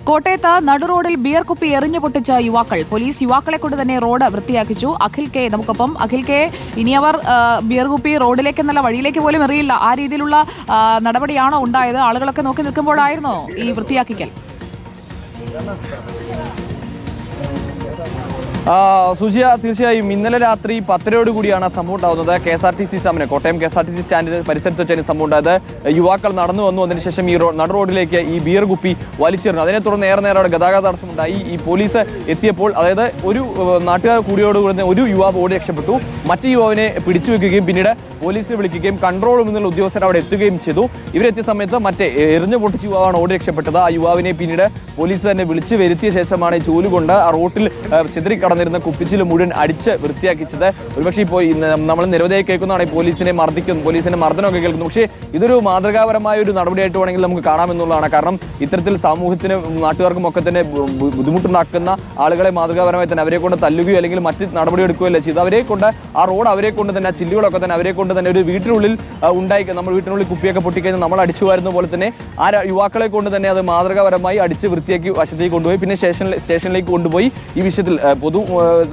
കോട്ടയത്ത് നടുറോഡിൽ ബിയർ കുപ്പി എറിഞ്ഞു പൊട്ടിച്ച യുവാക്കൾ. പോലീസ് യുവാക്കളെ കൊണ്ട് തന്നെ റോഡ് വൃത്തിയാക്കിച്ചു. അഖിൽ കെ നമുക്കൊപ്പം. അഖിൽ കെ, ഇനി അവർ ബിയർ കുപ്പി റോഡിലേക്ക് എന്നല്ല വഴിയിലേക്ക് പോലും എറിയില്ല, ആ രീതിയിലുള്ള നടപടിയാണോ ഉണ്ടായത്? ആളുകളൊക്കെ നോക്കി നിൽക്കുമ്പോഴായിരുന്നോ ഈ വൃത്തിയാക്കിക്കൽ? സുജിയ, തീർച്ചയായും ഇന്നലെ രാത്രി 10:00 കൂടിയാണ് സംഭവം ഉണ്ടാകുന്നത്. KSRTC സമരം, കോട്ടയം KSRTC സ്റ്റാൻഡിന് പരിസരത്ത് വെച്ചാണ് സംഭവം ഉണ്ടായത്. യുവാക്കൾ നടന്നു വന്നു. അതിനുശേഷം ഈ നട റോഡിലേക്ക് ഈ ബിയർ കുപ്പി വലിച്ചെറിഞ്ഞു. അതിനെ തുടർന്ന് നേരെ അവിടെ ഗതാഗത തടസ്സമുണ്ടായി. ഈ പോലീസ് എത്തിയപ്പോൾ, അതായത് ഒരു നാട്ടുകാർ കൂടിയോടുകൂടി ഒരു യുവാവ് ഓടി രക്ഷപ്പെട്ടു. മറ്റു യുവാവിനെ പിടിച്ചു വെക്കുകയും പിന്നീട് പോലീസിനെ വിളിക്കുകയും കൺട്രോൾ റൂമിൽ ഉദ്യോഗസ്ഥർ അവിടെ എത്തുകയും ചെയ്തു. ഇവരെത്തിയ സമയത്ത് മറ്റേ എറിഞ്ഞു പൊട്ടിച്ച യുവാവാണ് ഓടി രക്ഷപ്പെട്ടത്. ആ യുവാവിനെ പിന്നീട് പോലീസ് തന്നെ വിളിച്ചു വരുത്തിയ ശേഷമാണ് ഈ ചൂലുകൊണ്ട് ആ റോട്ടിൽ ചിതറിക്കടന്നിരുന്ന കുപ്പിച്ചിൽ മുഴുവൻ അടിച്ച് വൃത്തിയാക്കിച്ചത്. ഒരുപക്ഷെ ഇപ്പോൾ നമ്മൾ നിരവധിയായി കേൾക്കുന്നതാണ് ഈ പോലീസിന്റെ മർദ്ദനമൊക്കെ കേൾക്കുന്നു. പക്ഷേ ഇതൊരു മാതൃകാപരമായ ഒരു നടപടിയായിട്ട് വേണമെങ്കിൽ നമുക്ക് കാണാമെന്നുള്ളതാണ്. കാരണം ഇത്തരത്തിൽ സമൂഹത്തിനും നാട്ടുകാർക്കും ഒക്കെ തന്നെ ബുദ്ധിമുട്ടുണ്ടാക്കുന്ന ആളുകളെ മാതൃകാപരമായി തന്നെ അവരെ കൊണ്ട് തല്ലുകയോ അല്ലെങ്കിൽ മറ്റ് നടപടിയെടുക്കുകയല്ല ചെയ്ത് അവരെ കൊണ്ട് ആ റോഡ് അവരെ കൊണ്ട് തന്നെ ആ ചില്ലുകളൊക്കെ തന്നെ അവരെ കൊണ്ട് തന്നെ ഒരു വീട്ടിനുള്ളിൽ നമ്മൾ വീട്ടിനുള്ളിൽ കുപ്പിയൊക്കെ പൊട്ടിക്കഴിഞ്ഞാൽ നമ്മൾ അടിച്ചു വരുന്ന പോലെ തന്നെ ആ യുവാക്കളെ കൊണ്ട് തന്നെ അത് മാതൃകാപരമായി അടിച്ച് വൃത്തിയാക്കി വശത്തേക്ക് കൊണ്ടുപോയി പിന്നെ സ്റ്റേഷനിലേക്ക് കൊണ്ടുപോയി ഈ വിഷയത്തിൽ പൊതു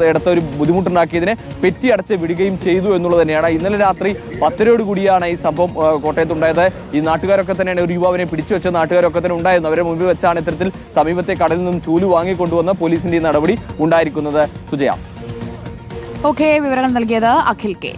ഇടത്ത് ഒരു ബുദ്ധിമുട്ടുണ്ടാക്കിയതിനെ പെറ്റി അടച്ച് വിടുകയും ചെയ്തു എന്നുള്ളത് തന്നെയാണ്. ഇന്നലെ രാത്രി 10:00 കൂടിയാണ് ഈ സംഭവം കോട്ടയത്തുണ്ടായത്. ഈ നാട്ടുകാരൊക്കെ തന്നെയാണ് ഒരു യുവാവിനെ പിടിച്ചു വെച്ച നാട്ടുകാരൊക്കെ തന്നെ ഉണ്ടായിരുന്നു. അവരെ മുമ്പിൽ വെച്ചാണ് ഇത്തരത്തിൽ സമീപത്തെ കടലിൽ നിന്നും ചൂല് വാങ്ങിക്കൊണ്ടുവന്ന പോലീസിന്റെ ഈ നടപടി ഉണ്ടായിരിക്കുന്നത്. സുജയ, വിവരങ്ങൾ നൽകിയത് അഖിൽ കെ.